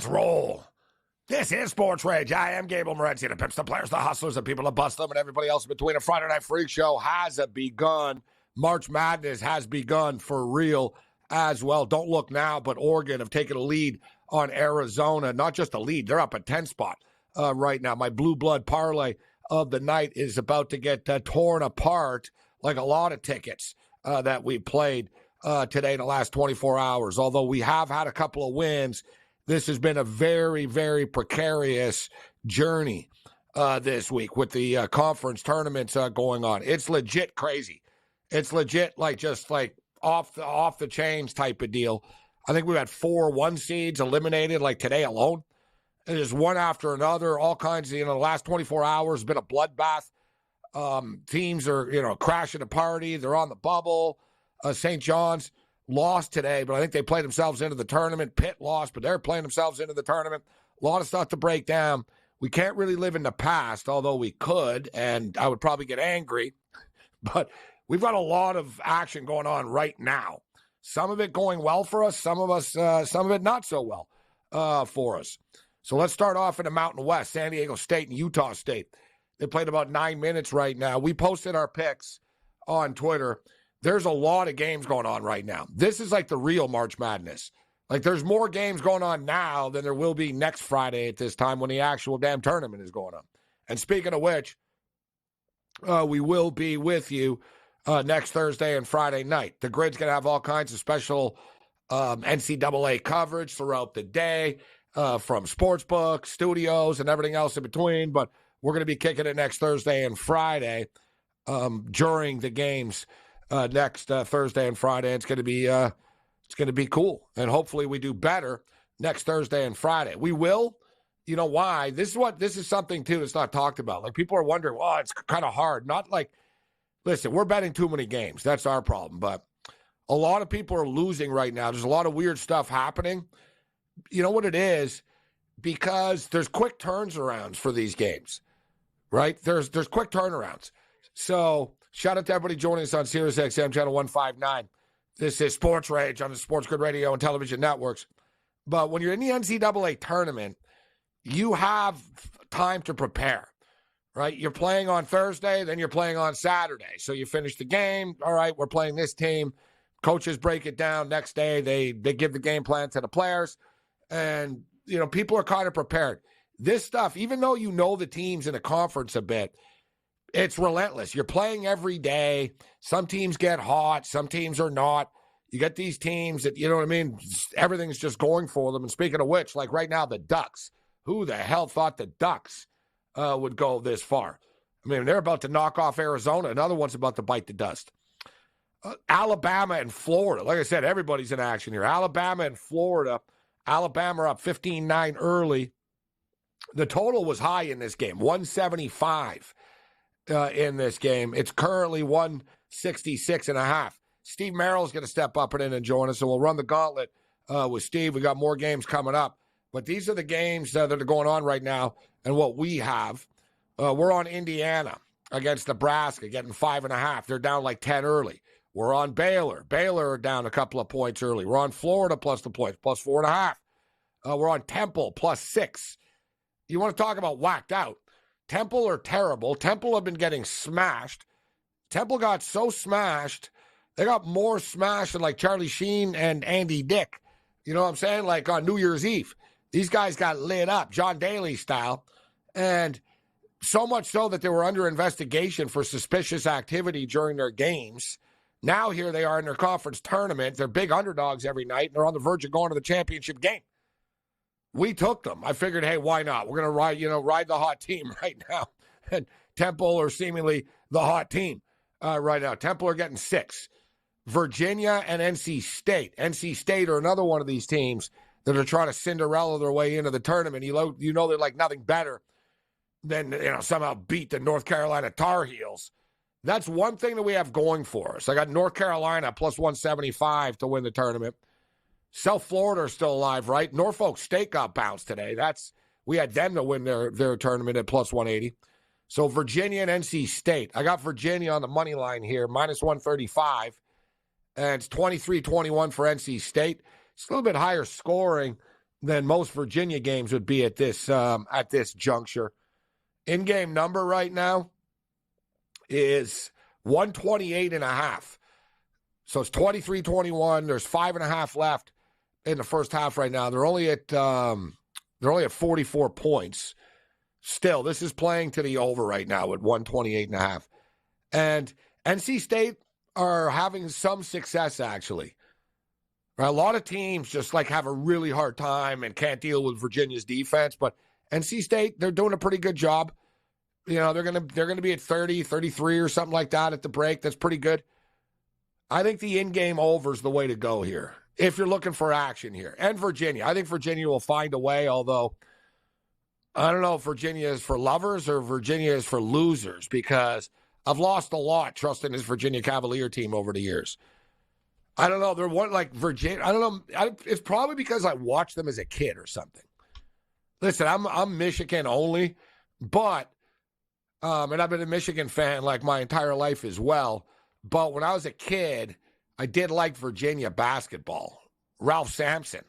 Let's roll. This is Sports Rage. I am Gabriel Morency. The pimps, the players, the hustlers, the people that bust them, and everybody else in between. A Friday Night Freak Show has begun. March Madness has begun for real as well. Don't look now, but Oregon have taken a lead on Arizona. Not just a lead, they're up a 10 spot right now. My blue blood parlay of the night is about to get torn apart like a lot of tickets that we played today in the last 24 hours. Although we have had a couple of wins, this has been a very, very precarious journey this week with the conference tournaments going on. It's legit crazy. It's legit just off the chains type of deal. I think we've had 4 1 seeds eliminated today alone. It is one after another. All kinds of, the last 24 hours has been a bloodbath. Teams are, crashing the party. They're on the bubble. St. John's lost today, but I think they played themselves into the tournament. Pitt lost, but they're playing themselves into the tournament. A lot of stuff to break down. We can't really live in the past, although we could, and I would probably get angry. But we've got a lot of action going on right now. Some of it going well for us, some of it not so well for us. So let's start off in the Mountain West, San Diego State and Utah State. They played about 9 minutes right now. We posted our picks on Twitter. There's a lot of games going on right now. This is the real March Madness. There's more games going on now than there will be next Friday at this time when the actual damn tournament is going on. And speaking of which, we will be with you next Thursday and Friday night. The Grid's going to have all kinds of special NCAA coverage throughout the day from sportsbook, studios, and everything else in between. But we're going to be kicking it next Thursday and Friday during the games next Thursday and Friday. It's going to be cool, and hopefully we do better next Thursday and Friday. We will. You know why? This is something too that's not talked about. People are wondering, well, it's kind of hard. Listen, we're betting too many games. That's our problem. But a lot of people are losing right now. There's a lot of weird stuff happening. You know what it is? Because there's quick turnarounds for these games, right? There's quick turnarounds. So shout out to everybody joining us on Sirius XM Channel 159. This is Sports Rage on the SportsGrid radio and television networks. But when you're in the NCAA tournament, you have time to prepare, right? You're playing on Thursday, then you're playing on Saturday. So you finish the game. All right, we're playing this team. Coaches break it down. Next day, they give the game plan to the players. And, people are kind of prepared. This stuff, even though you know the teams in the conference a bit, it's relentless. You're playing every day. Some teams get hot. Some teams are not. You get these teams that, everything's just going for them. And speaking of which, right now, the Ducks. Who the hell thought the Ducks would go this far? They're about to knock off Arizona. Another one's about to bite the dust. Alabama and Florida. Like I said, everybody's in action here. Alabama and Florida. Alabama are up 15-9 early. The total was high in this game, 175 in this game. It's currently 166.5. Steve Merrill's going to step up and join us, and we'll run the gauntlet with Steve. We got more games coming up. But these are the games that are going on right now and what we have. We're on Indiana against Nebraska, getting 5.5. They're down 10 early. We're on Baylor. Baylor are down a couple of points early. We're on Florida plus the points, plus 4.5. We're on Temple plus 6. You want to talk about whacked out. Temple are terrible. Temple have been getting smashed. Temple got so smashed, they got more smashed than Charlie Sheen and Andy Dick. You know what I'm saying? On New Year's Eve. These guys got lit up, John Daly style, and so much so that they were under investigation for suspicious activity during their games. Now here they are in their conference tournament. They're big underdogs every night, and they're on the verge of going to the championship game. We took them. I figured, hey, why not? We're going to ride the hot team right now. And Temple are seemingly the hot team right now. Temple are getting 6. Virginia and NC State. NC State are another one of these teams that are trying to Cinderella their way into the tournament. They're like nothing better than somehow beat the North Carolina Tar Heels. That's one thing that we have going for us. I got North Carolina plus 175 to win the tournament. South Florida are still alive, right? Norfolk State got bounced today. We had them to win their tournament at plus 180. So Virginia and NC State. I got Virginia on the money line here, minus 135. And it's 23-21 for NC State. It's a little bit higher scoring than most Virginia games would be at this juncture. In-game number right now is 128.5. So it's 23-21. There's 5.5 left in the first half right now. They're only at 44 points. Still, this is playing to the over right now at 128.5. And NC State are having some success, actually. A lot of teams just like have a really hard time and can't deal with Virginia's defense, but NC State, they're doing a pretty good job. You know, they're gonna be at 30, 33 or something like that at the break. That's pretty good. I think the in-game over is the way to go here if you're looking for action here. And Virginia. I think Virginia will find a way, although I don't know if Virginia is for lovers or Virginia is for losers, because I've lost a lot trusting this Virginia Cavalier team over the years. I don't know. They're one like Virginia. I don't know. It's probably because I watched them as a kid or something. Listen, I'm Michigan only, but and I've been a Michigan fan like my entire life as well. But when I was a kid, I did like Virginia basketball. Ralph Sampson.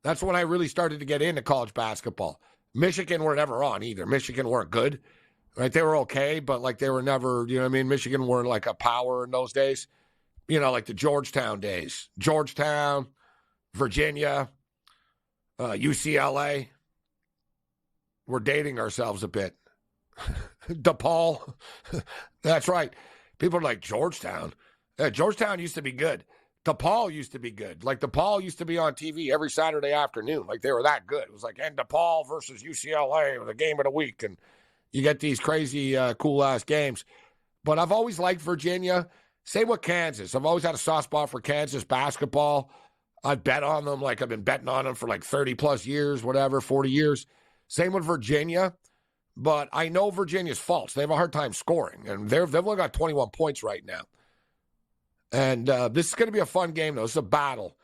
That's when I really started to get into college basketball. Michigan were never on either. Michigan weren't good, right? They were okay, but like they were never, you know what I mean? Michigan weren't like a power in those days. You know, like the Georgetown days. Georgetown, Virginia, UCLA. We're dating ourselves a bit. DePaul. That's right. People are like, Georgetown. Yeah, Georgetown used to be good. DePaul used to be good. Like, DePaul used to be on TV every Saturday afternoon. Like, they were that good. It was like, and DePaul versus UCLA, the game of the week. And you get these crazy, cool-ass games. But I've always liked Virginia. Same with Kansas. I've always had a soft spot for Kansas basketball. I bet on them like I've been betting on them for like 30-plus years, whatever, 40 years. Same with Virginia. But I know Virginia's faults. They have a hard time scoring. And they've only got 21 points right now. And this is going to be a fun game, though. It's a battle.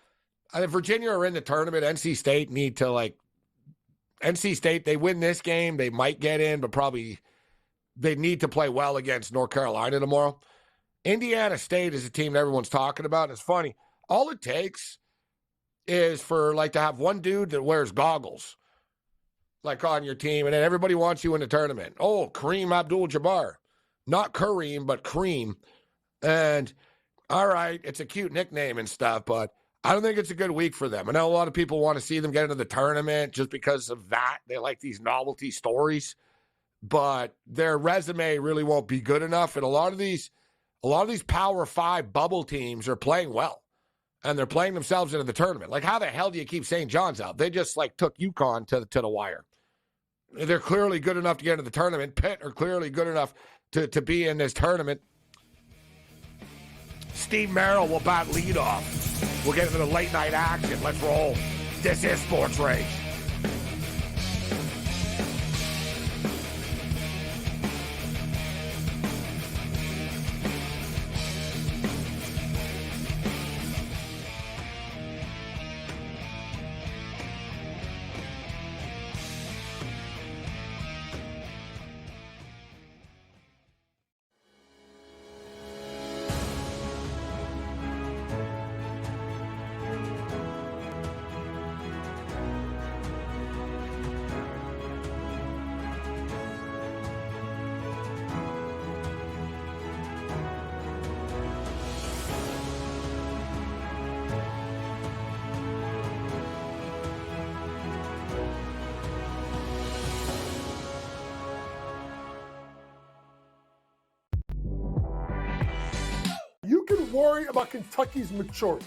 If Virginia are in the tournament, NC State need to, like, NC State, they win this game, they might get in, but probably they need to play well against North Carolina tomorrow. Indiana State is a team that everyone's talking about. And it's funny. All it takes is for, like, to have one dude that wears goggles, like, on your team, and then everybody wants you in the tournament. Oh, Kareem Abdul-Jabbar. Not Kareem, but Cream. And all right, it's a cute nickname and stuff, but I don't think it's a good week for them. I know a lot of people want to see them get into the tournament just because of that. They like these novelty stories, but their resume really won't be good enough. And a lot of these Power 5 bubble teams are playing well, and they're playing themselves into the tournament. Like, how the hell do you keep St. John's out? They just, like, took UConn to the wire. They're clearly good enough to get into the tournament. Pitt are clearly good enough to be in this tournament. Steve Merrill will bat leadoff. We'll get into the late night action. Let's roll. This is Sports Rage. You can worry about Kentucky's maturity.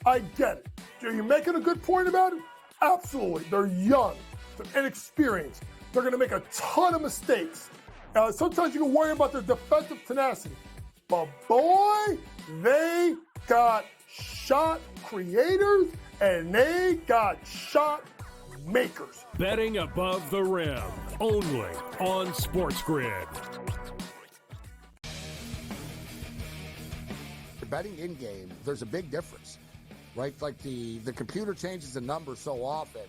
I get it. Are you making a good point about it? Absolutely. They're young. They're inexperienced. They're going to make a ton of mistakes. Sometimes you can worry about their defensive tenacity. But boy, they got shot creators and they got shot makers. Betting above the rim, only on SportsGrid. Betting in-game, there's a big difference, right? Like the computer changes the number so often.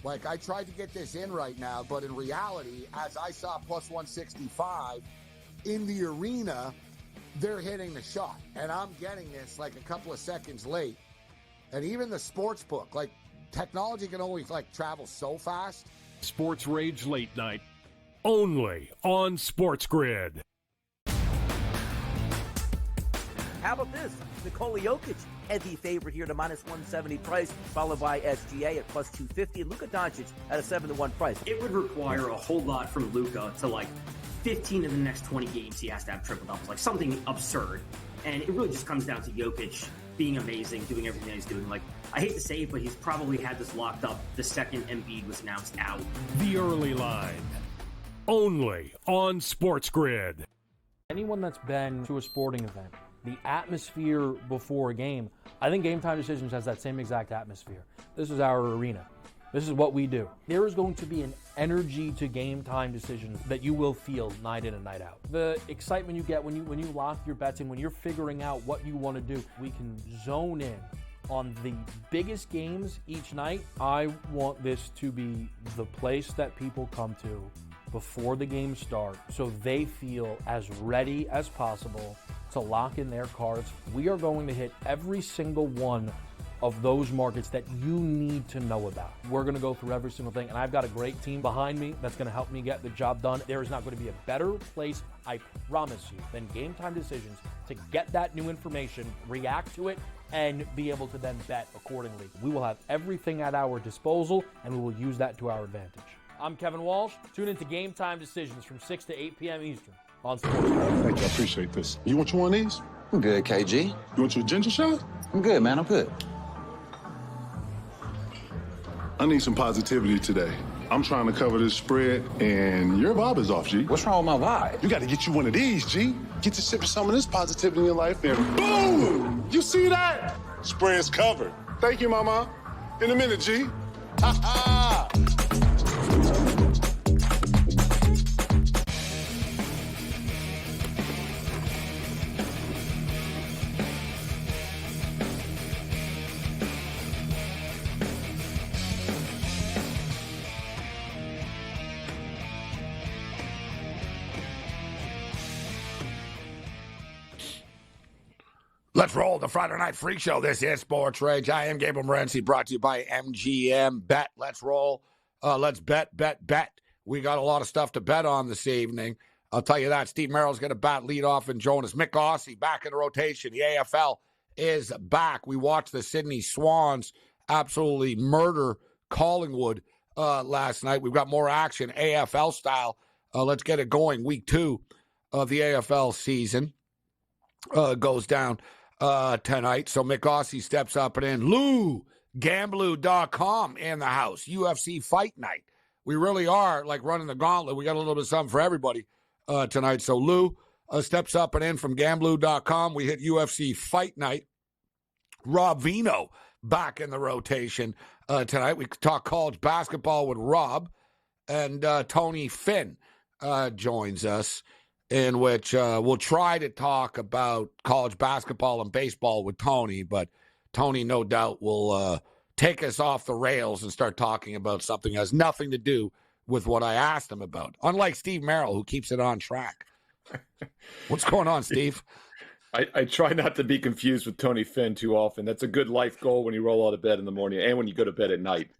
Like, I tried to get this in right now, but in reality, as I saw plus 165 in the arena, they're hitting the shot. And I'm getting this like a couple of seconds late. And even the sports book, like, technology can only travel so fast. Sports Rage Late Night, only on SportsGrid. How about this? Nikola Jokic, heavy favorite here to -170 price, followed by SGA at +250, and Luka Doncic at a 7-1 price. It would require a whole lot from Luka to 15 of the next 20 games he has to have triple doubles, something absurd. And it really just comes down to Jokic being amazing, doing everything that he's doing. I hate to say it, but he's probably had this locked up the second Embiid was announced out. The Early Line, only on SportsGrid. Anyone that's been to a sporting event, the atmosphere before a game, I think Game Time Decisions has that same exact atmosphere. This is our arena. This is what we do. There is going to be an energy to Game Time Decisions that you will feel night in and night out. The excitement you get when you lock your bets in, when you're figuring out what you want to do, we can zone in on the biggest games each night. I want this to be the place that people come to before the games start so they feel as ready as possible to lock in their cards. We are going to hit every single one of those markets that you need to know about. We're going to go through every single thing, and I've got a great team behind me that's going to help me get the job done. There is not going to be a better place, I promise you, than Game Time Decisions to get that new information, react to it, and be able to then bet accordingly. We will have everything at our disposal, and we will use that to our advantage. I'm Kevin Walsh. Tune into Game Time Decisions from 6 to 8 p.m. Eastern on SportsGrid. Thank you. I appreciate this. You want you one of these? I'm good, KG. You want your ginger shot? I'm good, man. I'm good. I need some positivity today. I'm trying to cover this spread, and your vibe is off, G. What's wrong with my vibe? You got to get you one of these, G. Get to sip some of this positivity in your life, and boom! You see that? Spread's covered. Thank you, Mama. In a minute, G. Ha ha! Let's roll the Friday Night Freak Show. This is Sports Rage. I am Gabriel Morency, brought to you by MGM Bet. Let's roll. Let's bet. We got a lot of stuff to bet on this evening. I'll tell you that. Steve Merrill's going to bat lead off and Jonas. Mick Aussie back in the rotation. The AFL is back. We watched the Sydney Swans absolutely murder Collingwood last night. We've got more action, AFL style. Let's get it going. Week 2 of the AFL season goes down tonight. So Mick Aussie steps up and in. Lou, Gamblu.com in the house. UFC Fight Night. We really are running the gauntlet. We got a little bit of something for everybody tonight. So Lou steps up and in from Gamblu.com. We hit UFC Fight Night. Rob Vino back in the rotation tonight. We talk college basketball with Rob. And Tony Finn joins us, in which we'll try to talk about college basketball and baseball with Tony, but Tony, no doubt, will take us off the rails and start talking about something that has nothing to do with what I asked him about, unlike Steve Merrill, who keeps it on track. What's going on, Steve? I try not to be confused with Tony Finn too often. That's a good life goal when you roll out of bed in the morning and when you go to bed at night.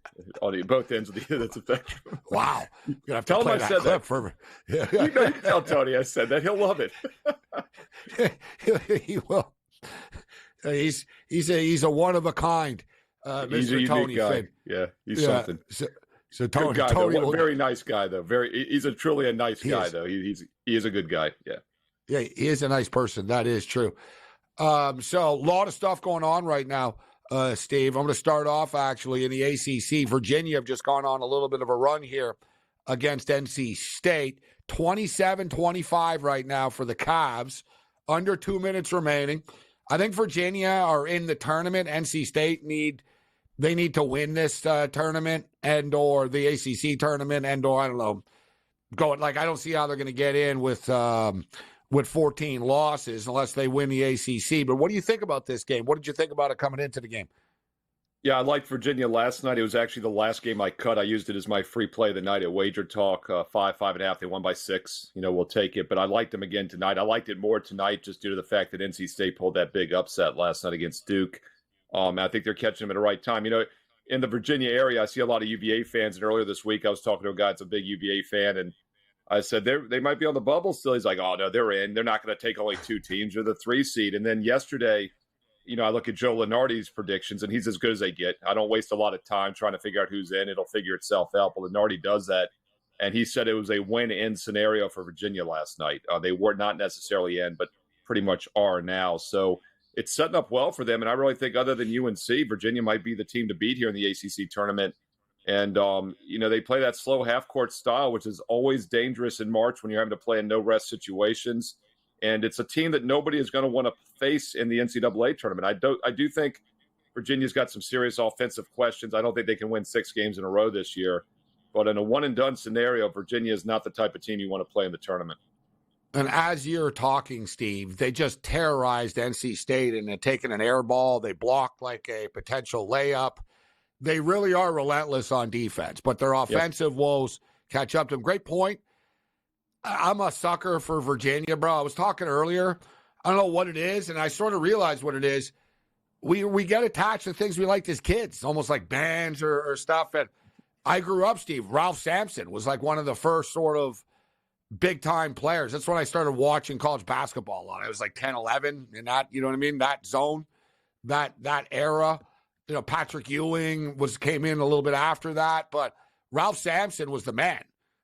On both ends of the that's effective. Wow. You're gonna have to tell play him I that said clip that. for You can tell Tony I said that. He'll love it. He will. He's a one of a kind. He's Mr. a Tony unique guy. Finn. Yeah, he's something. So Tony, good guy, Tony though. Very nice guy, though. He's truly a nice guy, is. though. He is a good guy. Yeah. Yeah, he is a nice person. That is true. So a lot of stuff going on right now, Steve. I'm going to start off actually in the ACC. Virginia have just gone on a little bit of a run here against NC State. 27-25 right now for the Cavs. Under 2 minutes remaining. I think Virginia are in the tournament. NC State need to win this tournament and or the ACC tournament and or I don't know. I don't see how they're going to get in with 14 losses unless they win the ACC. But what do you think about this game? What did you think about it coming into the game? Yeah, I liked Virginia last night. It was actually the last game I cut. I used it as my free play of the night at Wager Talk, 5.5. They won by 6. We'll take it. But I liked them again tonight. I liked it more tonight just due to the fact that NC State pulled that big upset last night against Duke. I think they're catching them at the right time. in the Virginia area, I see a lot of UVA fans. And earlier this week, I was talking to a guy that's a big UVA fan, and I said they might be on the bubble still. He's like, oh no, they're in. They're not going to take only 2 teams. They're the 3 seed. And then yesterday, I look at Joe Lenardi's predictions, and he's as good as they get. I don't waste a lot of time trying to figure out who's in. It'll figure itself out. But Lenardi does that. And he said it was a win-in scenario for Virginia last night. They were not necessarily in, but pretty much are now. So it's setting up well for them. And I really think other than UNC, Virginia might be the team to beat here in the ACC tournament. And, they play that slow half-court style, which is always dangerous in March when you're having to play in no-rest situations. And it's a team that nobody is going to want to face in the NCAA tournament. I do think Virginia's got some serious offensive questions. I don't think they can win 6 games in a row this year. But in a one-and-done scenario, Virginia is not the type of team you want to play in the tournament. And as you're talking, Steve, they just terrorized NC State and they're taking an air ball. They blocked like a potential layup. They really are relentless on defense, but their offensive woes catch up to them. Great point. I'm a sucker for Virginia, bro. I was talking earlier. I don't know what it is, and I sort of realized what it is. We get attached to things we liked as kids, almost like bands or stuff. And I grew up, Steve. Ralph Sampson was like one of the first sort of big-time players. That's when I started watching college basketball a lot. I was like 10, 11 in that, you know what I mean, that zone, that era. Patrick Ewing came in a little bit after that, but Ralph Sampson was the man,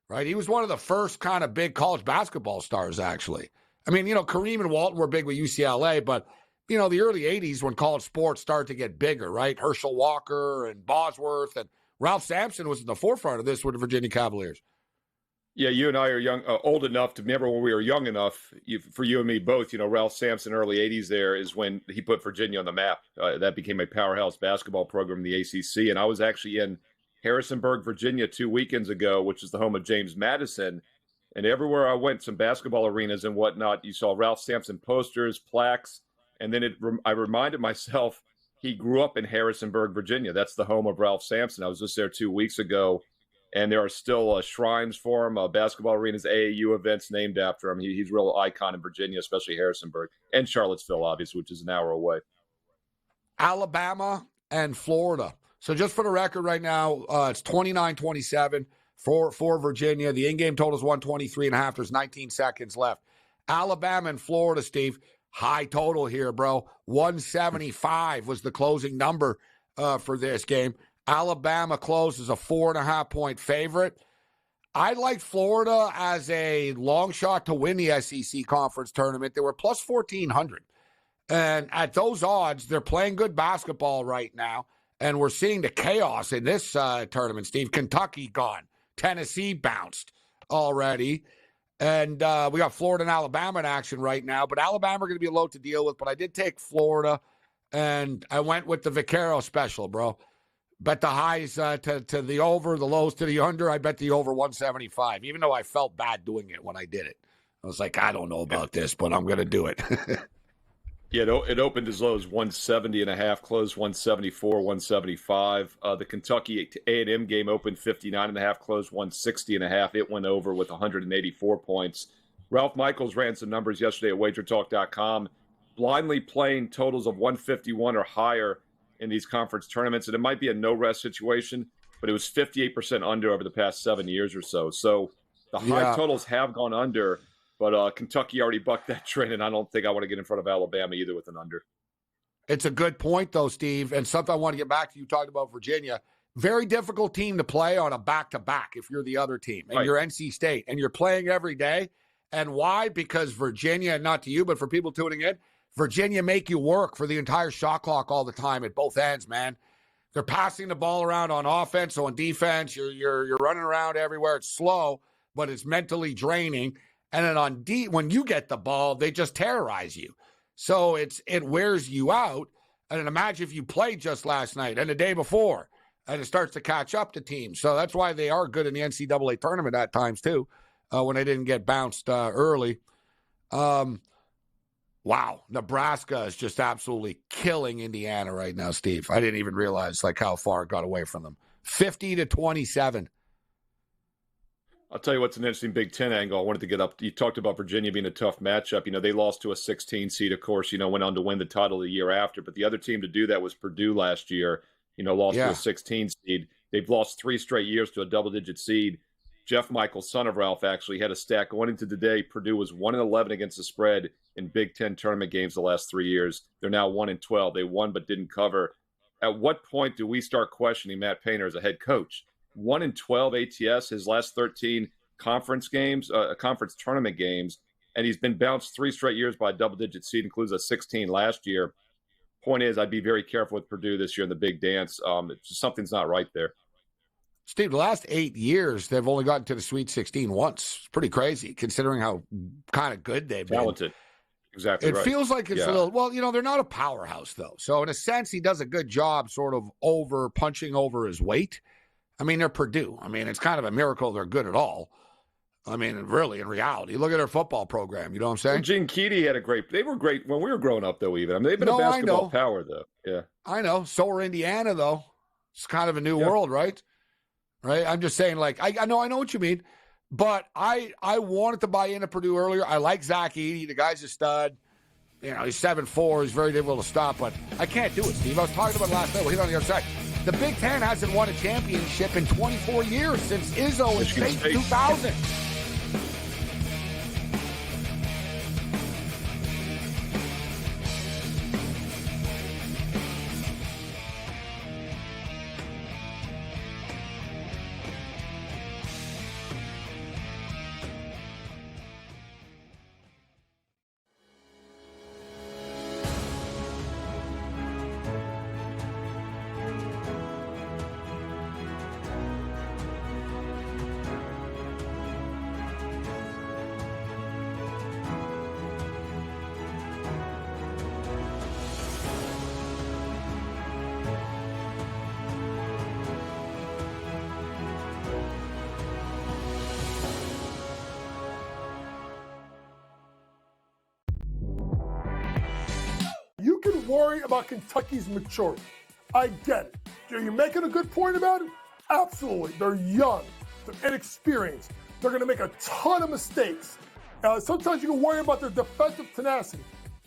right? He was one of the first kind of big college basketball stars, actually. I mean, Kareem and Walton were big with UCLA, but, the early 80s when college sports started to get bigger, right? Herschel Walker and Bosworth, and Ralph Sampson was at the forefront of this with the Virginia Cavaliers. Yeah, you and I are old enough to remember when we were young enough. For you and me both, Ralph Sampson, early '80s. There is when he put Virginia on the map. That became a powerhouse basketball program in the ACC. And I was actually in Harrisonburg, Virginia, 2 weekends ago, which is the home of James Madison. And everywhere I went, some basketball arenas and whatnot, you saw Ralph Sampson posters, plaques, and then I reminded myself he grew up in Harrisonburg, Virginia. That's the home of Ralph Sampson. I was just there 2 weeks ago. And there are still shrines for him, basketball arenas, AAU events named after him. He's a real icon in Virginia, especially Harrisonburg, and Charlottesville, obviously, which is an hour away. Alabama and Florida. So just for the record right now, it's 29-27 for Virginia. The in-game total is 123.5. There's 19 seconds left. Alabama and Florida, Steve, high total here, bro. 175 was the closing number for this game. Alabama closes a 4.5-point favorite. I like Florida as a long shot to win the SEC conference tournament. They were plus 1,400. And at those odds, they're playing good basketball right now. And we're seeing the chaos in this tournament, Steve. Kentucky gone. Tennessee bounced already. And we got Florida and Alabama in action right now. But Alabama are going to be a load to deal with. But I did take Florida, and I went with the Vaquero special, bro. Bet the highs to the over, the lows to the under. I bet the over 175, even though I felt bad doing it when I did it. I was like, I don't know about this, but I'm going to do it. Yeah, it opened as low as 170.5, closed 174, 175. The Kentucky A&M game opened 59.5, closed 160.5. It went over with 184 points. Ralph Michaels ran some numbers yesterday at wagertalk.com, blindly playing totals of 151 or higher in these conference tournaments. And it might be a no-rest situation, but it was 58% under over the past 7 years or so. So the high totals have gone under, but Kentucky already bucked that trend, and I don't think I want to get in front of Alabama either with an under. It's a good point, though, Steve, and something I want to get back to. You talked about Virginia. Very difficult team to play on a back-to-back if you're the other team, and you're NC State, and you're playing every day. And why? Because Virginia, not to you, but for people tuning in, Virginia make you work for the entire shot clock all the time at both ends, man. They're passing the ball around on offense, so on defense, you're running around everywhere. It's slow, but it's mentally draining. And then on when you get the ball, they just terrorize you. So it wears you out. And then imagine if you played just last night and the day before, and it starts to catch up to teams. So that's why they are good in the NCAA tournament at times too, when they didn't get bounced early. Wow, Nebraska is just absolutely killing Indiana right now, Steve. I didn't even realize how far it got away from them. 50-27. I'll tell you what's an interesting Big Ten angle I wanted to get up. You talked about Virginia being a tough matchup. They lost to a 16 seed, of course, went on to win the title the year after. But the other team to do that was Purdue last year. lost to Yeah. a 16 seed. They've lost 3 straight years to a double-digit seed. Jeff Michael, son of Ralph, actually had a stat going into today. Purdue was 1-11 against the spread in Big Ten tournament games the last 3 years. They're now 1-12. They won but didn't cover. At what point do we start questioning Matt Painter as a head coach? 1-12 ATS, his last 13 conference games, conference tournament games, and he's been bounced 3 straight years by a double-digit seed, includes a 16 last year. Point is, I'd be very careful with Purdue this year in the big dance. It's just, something's not right there. Steve, the last 8 years, they've only gotten to the Sweet 16 once. It's pretty crazy, considering how kind of good they've been. Talented. Exactly It right. feels like it's Yeah. a little, well, they're not a powerhouse, though. So, in a sense, he does a good job sort of punching over his weight. I mean, they're Purdue. I mean, it's kind of a miracle they're good at all. I mean, really, in reality, look at their football program. You know what I'm saying? Well, Gene Keady had they were great when we were growing up, though, even. I mean, they've been No, a I basketball know. power, though. Yeah. I know. So are Indiana, though. It's kind of a new world, right? Right? I'm just saying, like, I know what you mean. But I wanted to buy into Purdue earlier. I like Zach Edey. The guy's a stud. He's 7'4". He's very difficult to stop. But I can't do it, Steve. I was talking about it last night. We'll hit on the other side. The Big Ten hasn't won a championship in 24 years since Izzo in Michigan State State. 2000. You can worry about Kentucky's maturity. I get it. Are you making a good point about it? Absolutely. They're young. They're inexperienced. They're going to make a ton of mistakes. Sometimes you can worry about their defensive tenacity.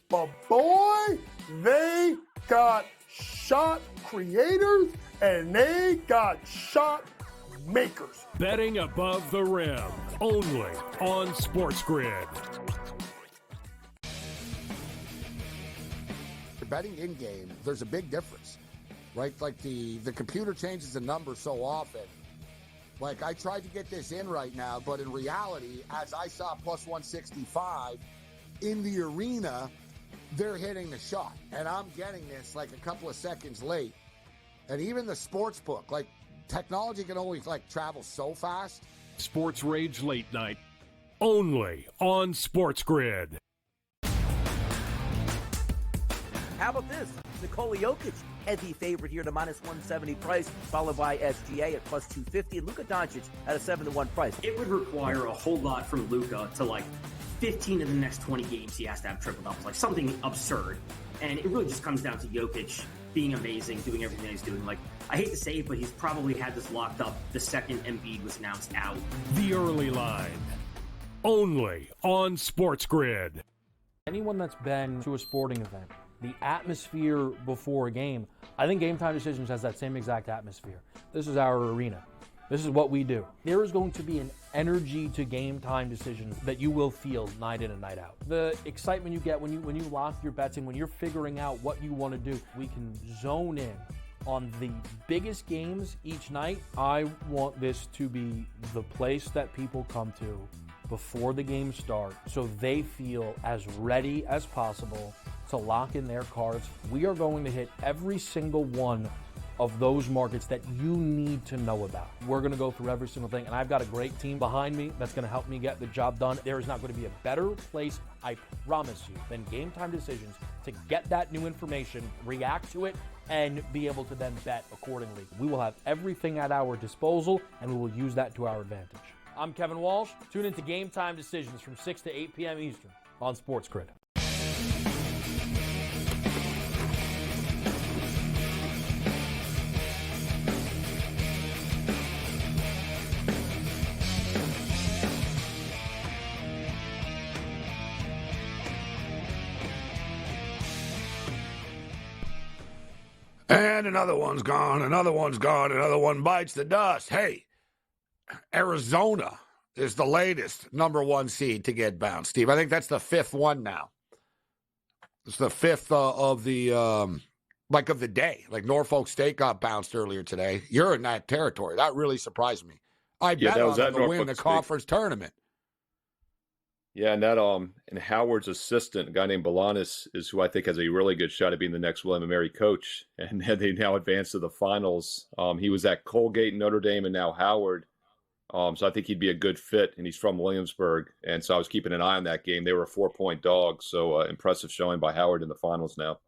But boy, they got shot creators and they got shot makers. Betting above the rim, only on SportsGrid. Betting in game, there's a big difference, right? Like the computer changes the number so often. Like I tried to get this in right now, but in reality, as I saw plus 165 in the arena, they're hitting the shot, and I'm getting this like a couple of seconds late. And even the sports book, like technology can only like travel so fast. SportsRage Late Night, only on SportsGrid. How about this? Nikola Jokic, heavy favorite here to minus 170 price, followed by SGA at plus 250, and Luka Doncic at a 7-1 price. It would require a whole lot from Luka to, like, 15 of the next 20 games he has to have triple doubles, like something absurd. And it really just comes down to Jokic being amazing, doing everything he's doing. Like, I hate to say it, but he's probably had this locked up the second Embiid was announced out. The early line, only on SportsGrid. Anyone that's been to a sporting event, the atmosphere before a game, I think Game Time Decisions has that same exact atmosphere. This is our arena. This is what we do. There is going to be an energy to Game Time Decisions that you will feel night in and night out. The excitement you get when you lock your bets in, when you're figuring out what you want to do, we can zone in on the biggest games each night. I want this to be the place that people come to before the games start so they feel as ready as possible to lock in their cards. We are going to hit every single one of those markets that you need to know about. We're going to go through every single thing, and I've got a great team behind me that's going to help me get the job done. There is not going to be a better place, I promise you, than Game Time Decisions to get that new information, react to it, and be able to then bet accordingly. We will have everything at our disposal, and we will use that to our advantage. I'm Kevin Walsh. Tune into Game Time Decisions from 6 to 8 p.m. Eastern on SportsGrid. And another one's gone, another one's gone, another one bites the dust. Hey, Arizona is the latest number 1 seed to get bounced, Steve. I think that's the 5th one now. It's the 5th of the of the day. Like Norfolk State got bounced earlier today. You're in that territory. That really surprised me. I bet on them to win the conference tournament. Yeah, and that and Howard's assistant, a guy named Bolanis, is who I think has a really good shot at being the next William & Mary coach. And they now advance to the finals. He was at Colgate, Notre Dame, and now Howard. So I think he'd be a good fit, and he's from Williamsburg. And so I was keeping an eye on that game. They were a 4-point dog, so impressive showing by Howard in the finals now.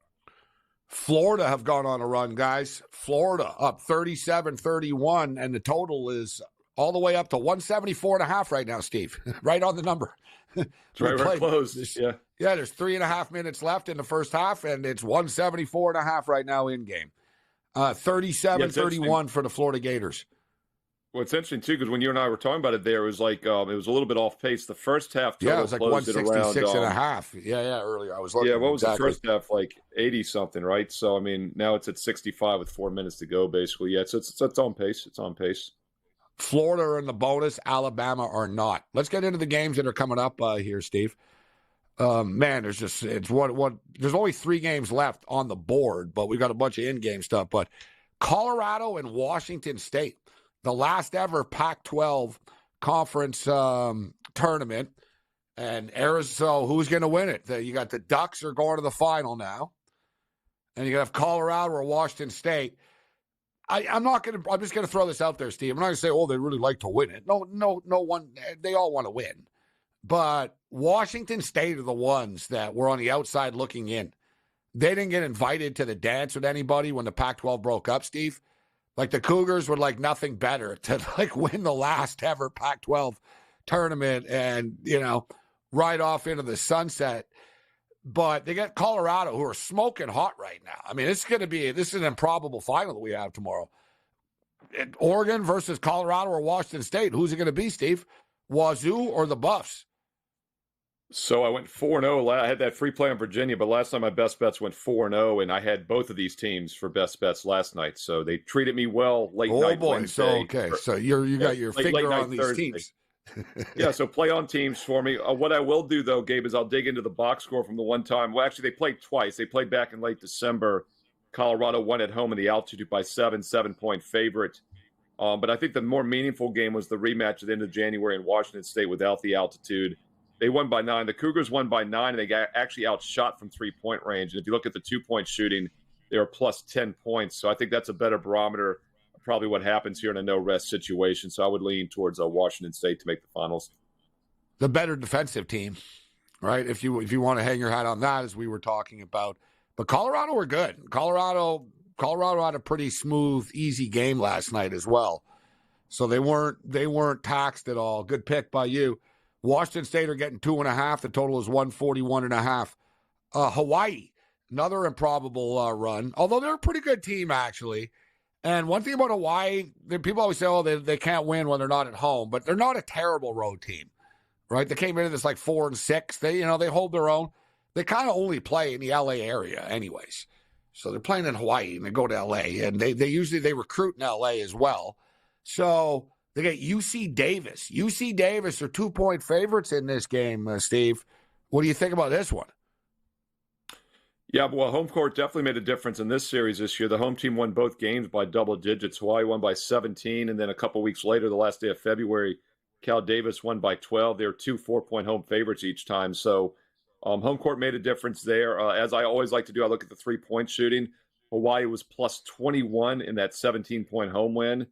Florida have gone on a run, guys. Florida up 37-31, and the total is all the way up to 174.5 right now, Steve. Right on the number. It's right where it closed. Yeah, there's 3.5 minutes left in the first half, and it's 174.5 right now in game. 37-31 for the Florida Gators. Well, it's interesting, too, because when you and I were talking about it there, it was like it was a little bit off pace. The first half total it was like 166.5. Earlier I was looking. Yeah, what was the first half? Like 80-something, right? So, I mean, now it's at 65 with 4 minutes to go, basically. Yeah, so it's on pace. It's on pace. Florida are in the bonus. Alabama are not. Let's get into the games that are coming up here, Steve. Man, there's only 3 games left on the board, but we've got a bunch of in-game stuff. But Colorado and Washington State, the last ever Pac-12 conference tournament, and Arizona. Who's going to win it? You got the Ducks are going to the final now, and you have Colorado or Washington State. I'm just going to throw this out there, Steve. I'm not going to say, they really like to win it. No one. They all want to win. But Washington State are the ones that were on the outside looking in. They didn't get invited to the dance with anybody when the Pac-12 broke up, Steve. Like the Cougars would like nothing better to win the last ever Pac-12 tournament and, ride off into the sunset. But they got Colorado, who are smoking hot right now. I mean, this is an improbable final that we have tomorrow. Oregon versus Colorado or Washington State. Who's it going to be, Steve? Wazoo or the Buffs? So I went 4-0. I had that free play on Virginia, but last time my best bets went 4-0, and I had both of these teams for best bets last night. So they treated me well late night Wednesday. So you got your finger on these Thursday. Teams. Yeah, so play on teams for me. What I will do, though, Gabe, is I'll dig into the box score from the one time. Well, actually, they played twice. They played back in late December. Colorado won at home in the altitude by 7-point favorite. But I think the more meaningful game was the rematch at the end of January in Washington State without the altitude. They won by 9. The Cougars won by 9, and they got actually outshot from 3-point range. And if you look at the 2-point shooting, they were plus 10 points. So I think that's a better barometer of probably what happens here in a no-rest situation. So I would lean towards Washington State to make the finals. The better defensive team, right? If you want to hang your hat on that, as we were talking about. But Colorado were good. Colorado had a pretty smooth, easy game last night as well. So they weren't taxed at all. Good pick by you. Washington State are getting 2.5. The total is 141.5. Hawaii, another improbable run, although they're a pretty good team, actually. And one thing about Hawaii, people always say, they can't win when they're not at home, but they're not a terrible road team, right? They came into this like 4-6. They hold their own. They kind of only play in the LA area anyways. So they're playing in Hawaii and they go to LA, and they usually recruit in LA as well. So they get UC Davis. UC Davis are 2-point favorites in this game, Steve. What do you think about this one? Yeah, well, home court definitely made a difference in this series this year. The home team won both games by double digits. Hawaii won by 17, and then a couple weeks later, the last day of February, Cal Davis won by 12. They were 2 4-point home favorites each time. So home court made a difference there. As I always like to do, I look at the 3-point shooting. Hawaii was plus 21 in that 17-point home win.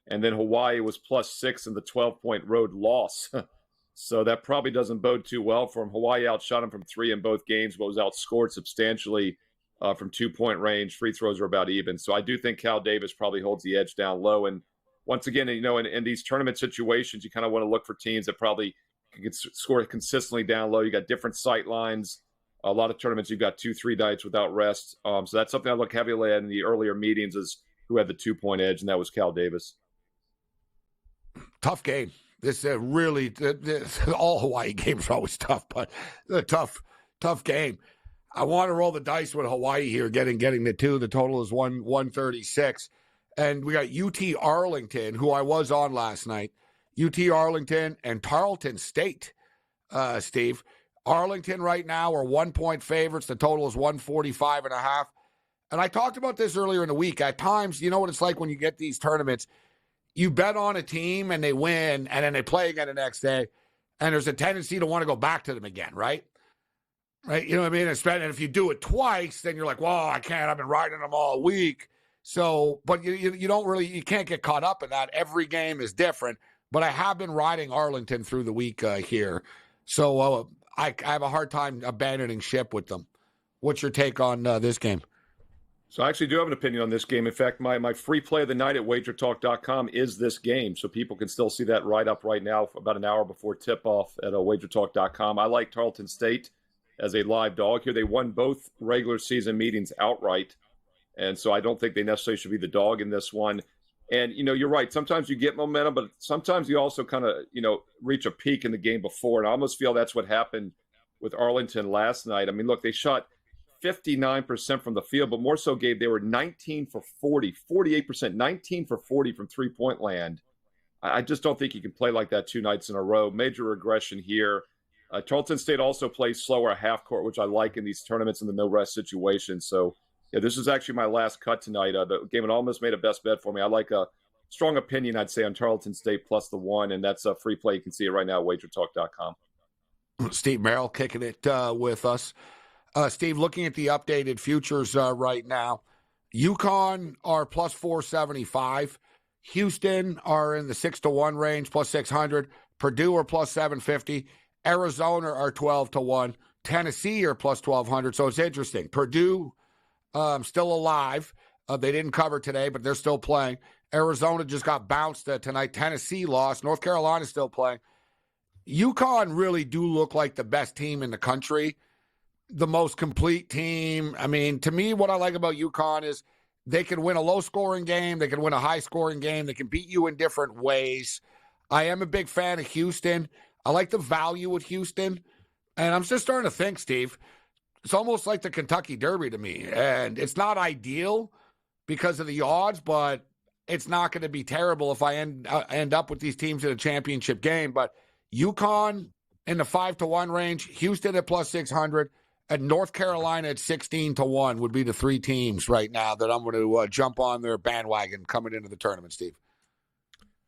And then Hawaii was plus 6 in the 12-point road loss. So that probably doesn't bode too well for them. Hawaii outshot them from 3 in both games, but was outscored substantially from 2-point range. Free throws were about even. So I do think Cal Davis probably holds the edge down low. And once again, in these tournament situations, you kind of want to look for teams that probably can score consistently down low. You got different sight lines. A lot of tournaments, you've got 2-3 nights without rest. So that's something I look heavily at in the earlier meetings, is who had the 2-point edge, and that was Cal Davis. Tough game. This all Hawaii games are always tough, but a tough game. I want to roll the dice with Hawaii here, getting the 2. The total is 136. And we got UT Arlington, who I was on last night. UT Arlington and Tarleton State, Steve. Arlington right now are 1-point favorites. The total is 145.5. And I talked about this earlier in the week. At times, you know what it's like when you get these tournaments. You bet on a team and they win, and then they play again the next day, and there's a tendency to want to go back to them again, right? Right? You know what I mean? And if you do it twice, then you're like, well, I can't. I've been riding them all week. So, but you don't really, you can't get caught up in that. Every game is different. But I have been riding Arlington through the week here. So I have a hard time abandoning ship with them. What's your take on this game? So I actually do have an opinion on this game. In fact, my free play of the night at wagertalk.com is this game. So people can still see that right up right now about an hour before tip-off at wagertalk.com. I like Tarleton State as a live dog here. They won both regular season meetings outright. And so I don't think they necessarily should be the dog in this one. And, you know, you're right. Sometimes you get momentum, but sometimes you also kind of, you know, reach a peak in the game before. And I almost feel that's what happened with Arlington last night. I mean, look, they shot 59% from the field, but more so, Gabe, they were 19 for 40, 48%, 19 for 40 from three-point land. I just don't think you can play like that 2 nights in a row. Major regression here. Tarleton State also plays slower half court, which I like in these tournaments in the no-rest situation. So, yeah, this is actually my last cut tonight. The game had almost made a best bet for me. I like a strong opinion, I'd say, on Tarleton State plus the 1, and that's a free play. You can see it right now at wagertalk.com. Steve Merrill kicking it with us. Steve, looking at the updated futures right now, UConn are plus 475. Houston are in the 6-1 range, plus 600. Purdue are plus 750. Arizona are 12-1. Tennessee are plus 1,200. So it's interesting. Purdue still alive. They didn't cover today, but they're still playing. Arizona just got bounced tonight. Tennessee lost. North Carolina still playing. UConn really do look like the best team in the country, the most complete team. I mean, to me, what I like about UConn is they can win a low-scoring game. They can win a high-scoring game. They can beat you in different ways. I am a big fan of Houston. I like the value with Houston. And I'm just starting to think, Steve, it's almost like the Kentucky Derby to me. And it's not ideal because of the odds, but it's not going to be terrible if I end up with these teams in a championship game. But UConn in the 5-1 range, Houston at plus 600, and North Carolina at 16-1 would be the 3 teams right now that I'm going to jump on their bandwagon coming into the tournament, Steve.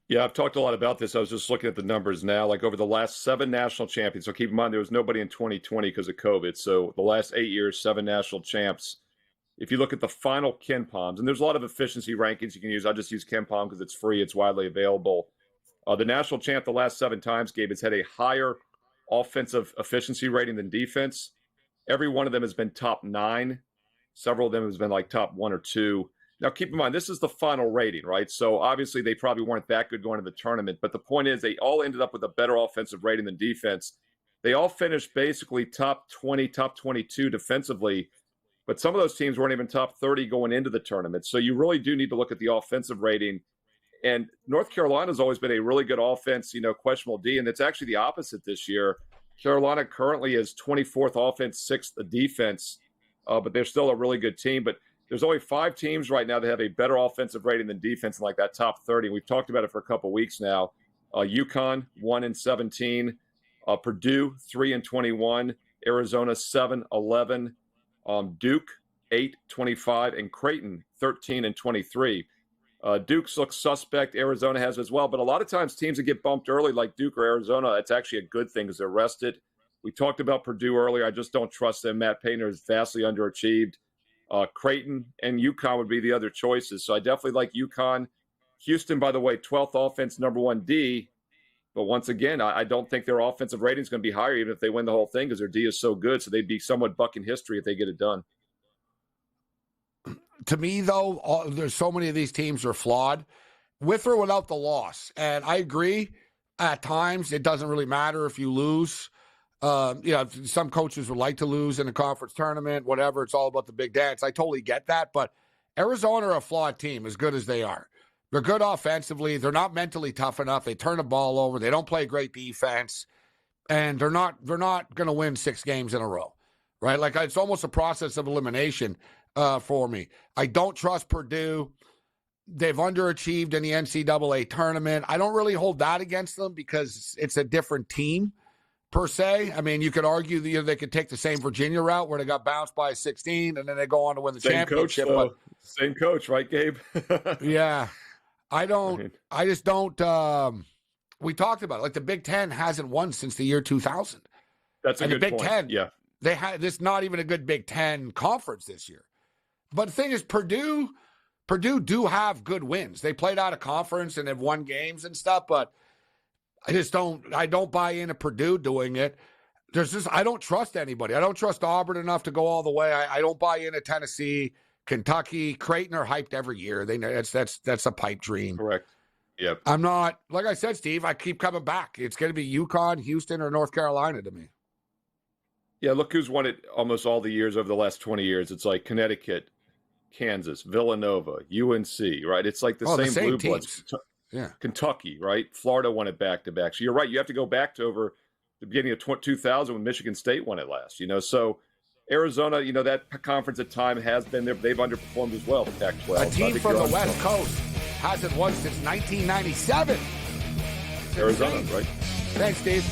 Yeah, I've talked a lot about this. I was just looking at the numbers now. Like over the last 7 national champions, so keep in mind there was nobody in 2020 because of COVID. So the last 8 years, 7 national champs. If you look at the final KenPoms, and there's a lot of efficiency rankings you can use. I just use KenPom because it's free. It's widely available. The national champ the last 7 times, Gabe, has had a higher offensive efficiency rating than defense. Every one of them has been top 9. Several of them has been like top 1 or 2. Now, keep in mind, this is the final rating, right? So obviously they probably weren't that good going to the tournament. But the point is they all ended up with a better offensive rating than defense. They all finished basically top 20, top 22 defensively. But some of those teams weren't even top 30 going into the tournament. So you really do need to look at the offensive rating. And North Carolina's always been a really good offense, questionable D. And it's actually the opposite this year. Carolina currently is 24th offense, 6th defense. But they're still a really good team. But there's only 5 teams right now that have a better offensive rating than defense in like that top 30. We've talked about it for a couple of weeks now. UConn, 1-17. Purdue, 3-21. Arizona, 7-11. Duke, 8-25. And Creighton, 13-23. Duke's looks suspect. Arizona has as well. But a lot of times teams that get bumped early like Duke or Arizona, it's actually a good thing because they're rested. We talked about Purdue earlier. I just don't trust them. Matt Painter is vastly underachieved. Creighton and UConn would be the other choices. So I definitely like UConn. Houston, by the way, 12th offense, number 1 D. But once again, I don't think their offensive rating is going to be higher even if they win the whole thing because their D is so good. So they'd be somewhat bucking history if they get it done. To me, though, there's so many of these teams are flawed with or without the loss. And I agree at times it doesn't really matter if you lose. Some coaches would like to lose in a conference tournament, whatever. It's all about the big dance. I totally get that. But Arizona are a flawed team as good as they are. They're good offensively. They're not mentally tough enough. They turn the ball over. They don't play great defense. And they're not going to win 6 games in a row. right? Like it's almost a process of elimination for me. I don't trust Purdue. They've underachieved in the NCAA tournament. I don't really hold that against them because it's a different team per se. I mean, you could argue that they could take the same Virginia route where they got bounced by 16 and then they go on to win the championship. Same coach, right, Gabe? Yeah. I just don't. We talked about it. Like the Big Ten hasn't won since the year 2000. That's a good Big point. Ten, yeah. They had this not even a good Big Ten conference this year. But the thing is, Purdue do have good wins. They played out of conference and they've won games and stuff, but I don't buy into Purdue doing it. I don't trust anybody. I don't trust Auburn enough to go all the way. I don't buy into Tennessee, Kentucky, Creighton are hyped every year. They know that's a pipe dream. Correct. Yep. I'm not, like I said, Steve, I keep coming back. It's going to be UConn, Houston, or North Carolina to me. Yeah, look who's won it almost all the years over the last 20 years. It's like Connecticut, Kansas, Villanova, UNC, right? It's like the same blue bloods. Yeah. Kentucky, right? Florida won it back-to-back. So you're right. You have to go back to over the beginning of 2000 when Michigan State won it last, So Arizona, that conference at time has been there. They've underperformed as well, the Pac-12. A team from the West Coast hasn't won since 1997. Arizona, right? Thanks, Steve.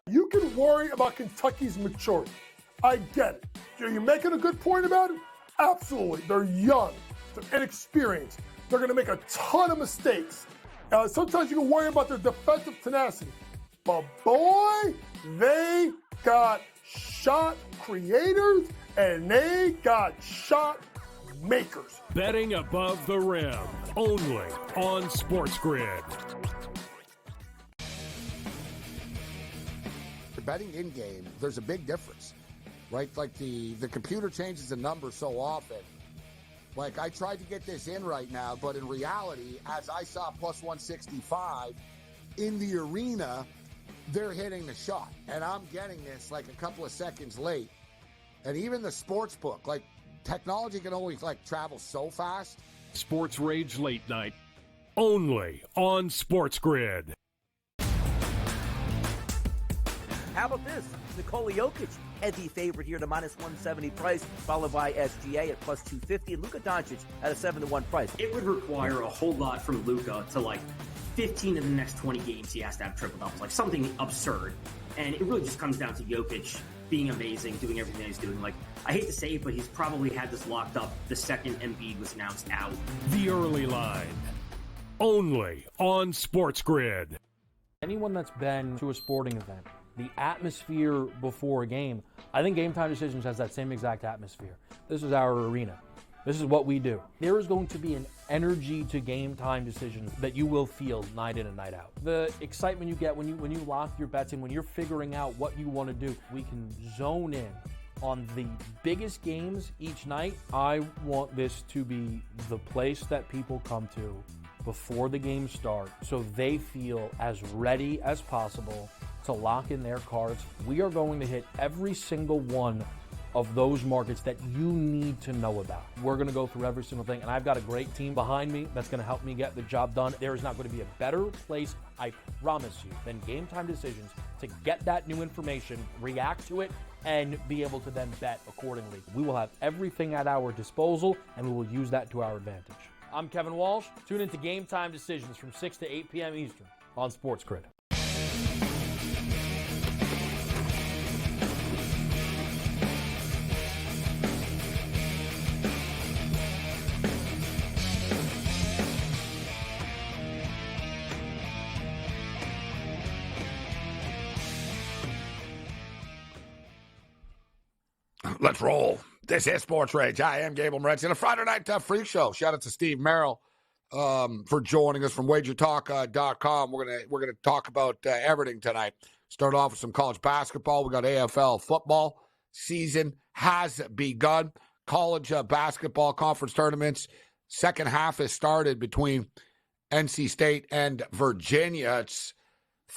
You can worry about Kentucky's maturity. I get it. Are you making a good point about it? Absolutely. They're young. They're inexperienced. They're going to make a ton of mistakes. Sometimes you can worry about their defensive tenacity. But boy, they got shot creators and they got shot makers. Betting above the rim, only on SportsGrid. Betting in game, there's a big difference, right? Like the computer changes the number so often. Like I tried to get this in right now, but in reality, as I saw plus 165 in the arena, they're hitting the shot, and I'm getting this like a couple of seconds late. And even the sports book, like technology can only travel so fast. SportsRage Late Night, only on SportsGrid. How about this? Nikola Jokic, heavy favorite here to minus 170 price, followed by SGA at plus 250, and Luka Doncic at a 7-1 price. It would require a whole lot from Luka to 15 of the next 20 games he has to have triple doubles, something absurd. And it really just comes down to Jokic being amazing, doing everything that he's doing. I hate to say it, but he's probably had this locked up the second Embiid was announced out. The early line, only on SportsGrid. Anyone that's been to a sporting event, the atmosphere before a game, I think Game Time Decisions has that same exact atmosphere. This is our arena. This is what we do. There is going to be an energy to Game Time Decisions that you will feel night in and night out. The excitement you get when you lock your bets in, when you're figuring out what you want to do, we can zone in on the biggest games each night. I want this to be the place that people come to before the games start so they feel as ready as possible to lock in their cards. We are going to hit every single one of those markets that you need to know about. We're going to go through every single thing, and I've got a great team behind me that's going to help me get the job done. There is not going to be a better place, I promise you, than Game Time Decisions to get that new information, react to it, and be able to then bet accordingly. We will have everything at our disposal, and we will use that to our advantage. I'm Kevin Walsh. Tune into Game Time Decisions from 6 to 8 p.m. Eastern on SportsGrid. Let's roll. This is Sports Rage. I am Gabriel Morency and a Friday Night Freak Show. Shout out to Steve Merrill for joining us from WagerTalk.com. We're gonna talk about everything tonight. Start off with some college basketball. We got AFL football season has begun. College basketball conference tournaments. Second half has started between NC State and Virginia. It's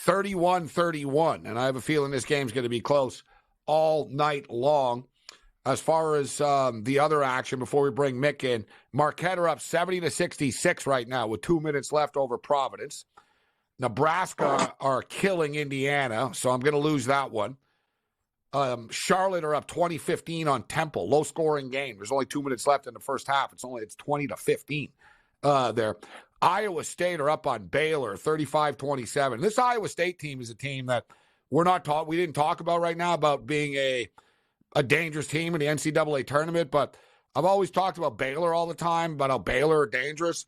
31-31, and I have a feeling this game's going to be close all night long. As far as the other action, before we bring Mick in, Marquette are up 70-66 right now with 2 minutes left over Providence. Nebraska are killing Indiana, so I'm going to lose that one. Charlotte are up 20-15 on Temple. Low-scoring game. There's only 2 minutes left in the first half. It's 20-15 there. Iowa State are up on Baylor, 35-27. This Iowa State team is a team that we didn't talk about right now about being a dangerous team in the NCAA tournament, but I've always talked about Baylor all the time, about how Baylor are dangerous.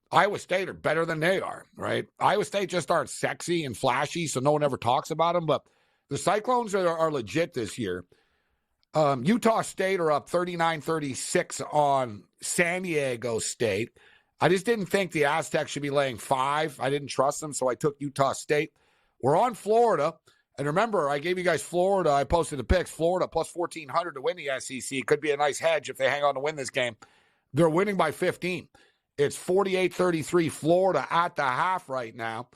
Iowa State are better than they are, right? Iowa State just aren't sexy and flashy, so no one ever talks about them, but the Cyclones are legit this year. Utah State are up 39-36 on San Diego State. I just didn't think the Aztecs should be laying 5. I didn't trust them, so I took Utah State. We're on Florida. And remember, I gave you guys Florida. I posted the picks. Florida plus 1,400 to win the SEC. Could be a nice hedge if they hang on to win this game. They're winning by 15. It's 48-33 Florida at the half right now.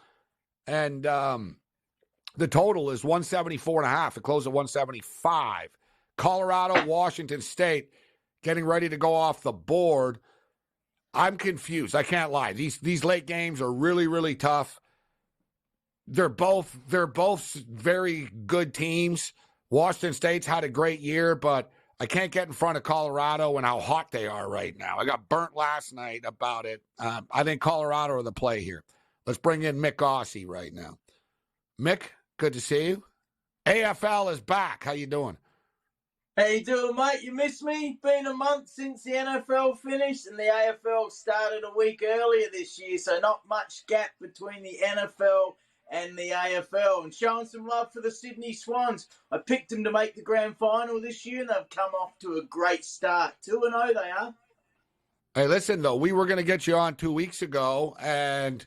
And the total is 174.5. It closed at 175. Colorado, Washington State getting ready to go off the board. I'm confused. I can't lie. These late games are really, really tough. They're both very good teams. Washington State's had a great year, but I can't get in front of Colorado and how hot they are right now. I got burnt last night about it. I think Colorado are the play here. Let's bring in Mick Gossie right now. Mick, good to see you. AFL is back. How you doing? How you doing, mate? You miss me? Been a month since the NFL finished and the AFL started a week earlier this year, so not much gap between the NFL and the AFL, and showing some love for the Sydney Swans. I picked them to make the grand final this year, and they've come off to a great start. 2-0 they are. Hey, listen, though, we were going to get you on 2 weeks ago, and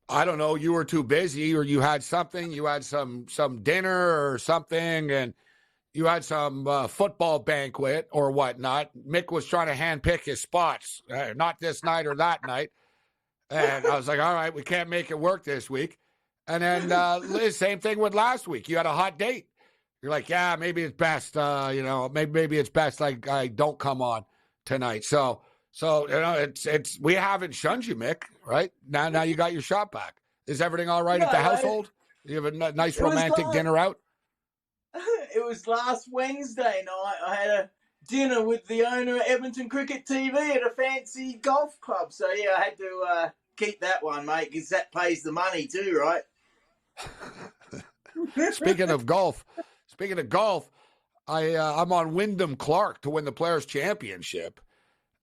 I don't know, you were too busy, or you had something, you had some dinner or something, and you had some football banquet or whatnot. Mick was trying to handpick his spots, not this night or that night, and I was like, all right, we can't make it work this week. And then Liz, same thing with last week. You had a hot date. You're like, yeah, maybe it's best, maybe it's best I don't come on tonight. So it's we haven't shunned you, Mick, right? Now you got your shot back. Is everything all right at the household? You have a nice romantic dinner out? It was last Wednesday night. I had a dinner with the owner of Edmonton Cricket TV at a fancy golf club. So, yeah, I had to keep that one, mate, because that pays the money too, right? Speaking of golf, I'm on Wyndham Clark to win the Players' Championship,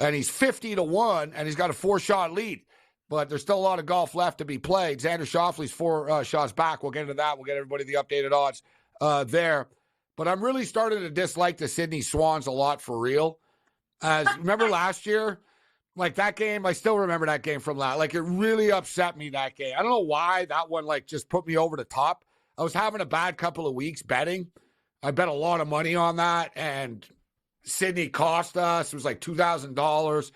and he's 50-1, and he's got a 4-shot lead. But there's still a lot of golf left to be played. Xander Schauffele's 4 shots back. We'll get into that. We'll get everybody the updated odds there. But I'm really starting to dislike the Sydney Swans a lot for real. Remember last year? Like that game, I still remember that game from last. Like it really upset me, that game. I don't know why that one just put me over the top. I was having a bad couple of weeks betting. I bet a lot of money on that, and Sydney cost us. It was like $2,000.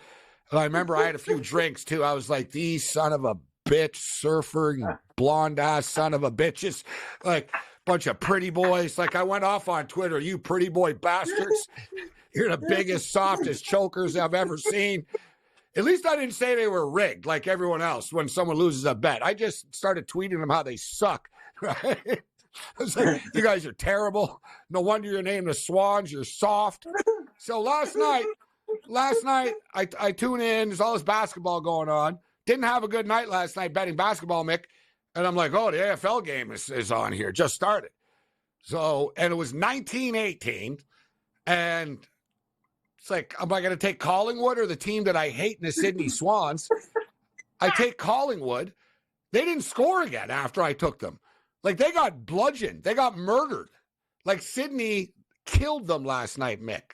And I remember I had a few drinks too. I was like, these son of a bitch surfer, blonde ass son of a bitches, like bunch of pretty boys. Like I went off on Twitter, you pretty boy bastards. You're the biggest, softest chokers I've ever seen. At least I didn't say they were rigged like everyone else when someone loses a bet. I just started tweeting them how they suck, right? I was like, you guys are terrible. No wonder you're named the Swans. You're soft. So last night, I tune in. There's all this basketball going on. Didn't have a good night last night betting basketball, Mick. And I'm like, oh, the AFL game is on here. Just started. So, and it was 19-18. And it's like, am I going to take Collingwood or the team that I hate in the Sydney Swans? I take Collingwood. They didn't score again after I took them. Like, they got bludgeoned. They got murdered. Like, Sydney killed them last night, Mick.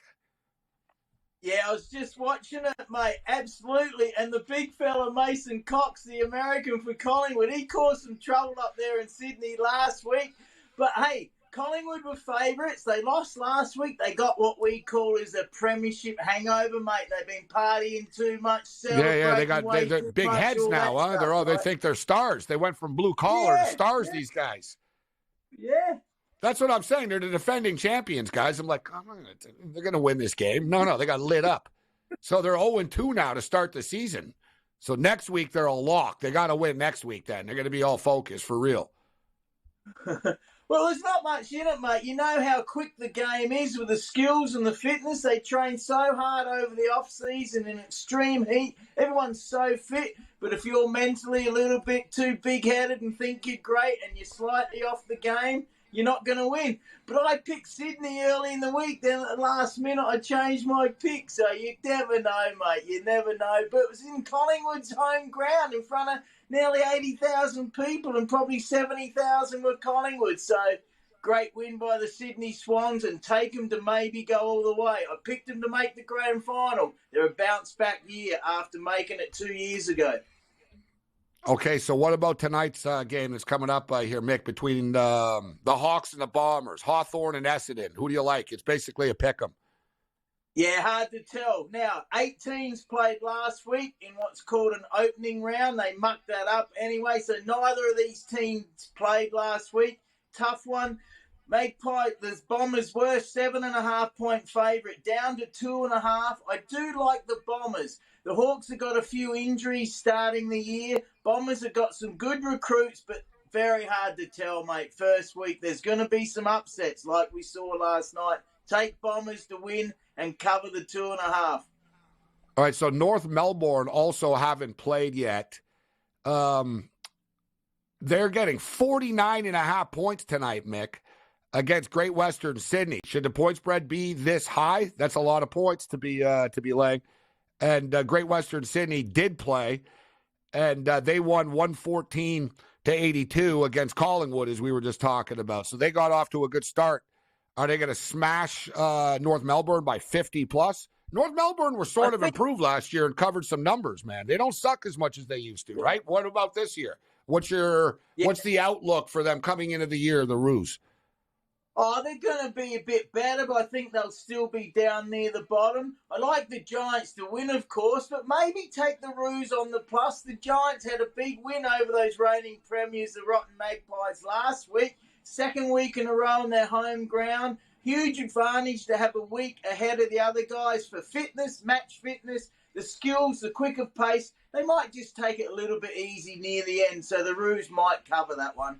Yeah, I was just watching it, mate. Absolutely. And the big fella, Mason Cox, the American for Collingwood, he caused some trouble up there in Sydney last week. But hey, Collingwood were favourites. They lost last week. They got what we call is a premiership hangover, mate. They've been partying too much, celebrating they're too big much, heads all now, that huh? stuff, They right? think they're stars. They went from blue collar to stars, these guys. Yeah. That's what I'm saying. They're the defending champions, guys. I'm like, they're going to win this game. No, they got lit up. So they're 0-2 now to start the season. So next week, they're a lock. They got to win next week then. They're going to be all focused for real. Well, there's not much in it, mate. You know how quick the game is with the skills and the fitness. They train so hard over the off-season in extreme heat. Everyone's so fit. But if you're mentally a little bit too big-headed and think you're great and you're slightly off the game, you're not going to win. But I picked Sydney early in the week. Then at the last minute, I changed my pick. So you never know, mate. You never know. But it was in Collingwood's home ground in front of nearly 80,000 people, and probably 70,000 were Collingwood. So great win by the Sydney Swans, and take them to maybe go all the way. I picked them to make the grand final. They're a bounce-back year after making it 2 years ago. Okay, so what about tonight's game that's coming up here, Mick, between the Hawks and the Bombers, Hawthorn and Essendon? Who do you like? It's basically a pick 'em. Yeah, hard to tell. Now, 8 teams played last week in what's called an opening round. They mucked that up anyway, so neither of these teams played last week. Tough one. Magpie, the Bombers were 7.5-point favourite, down to 2.5. I do like the Bombers. The Hawks have got a few injuries starting the year. Bombers have got some good recruits, but very hard to tell, mate. First week, there's going to be some upsets like we saw last night. Take Bombers to win and cover the 2.5. All right, so North Melbourne also haven't played yet. They're getting 49.5 points tonight, Mick, against Great Western Sydney. Should the point spread be this high? That's a lot of points to be laying. And Great Western Sydney did play, and they won 114-82 against Collingwood, as we were just talking about. So they got off to a good start. Are they going to smash North Melbourne by 50+? North Melbourne were sort of improved last year and covered some numbers, man. They don't suck as much as they used to, right? What about this year? What's the outlook for them coming into the year, the Roos? Oh, they're going to be a bit better, but I think they'll still be down near the bottom. I like the Giants to win, of course, but maybe take the Roos on the plus. The Giants had a big win over those reigning premiers, the Rotten Magpies, last week. Second week in a row on their home ground. Huge advantage to have a week ahead of the other guys for fitness, match fitness, the skills, the quicker pace. They might just take it a little bit easy near the end, so the Roos might cover that one.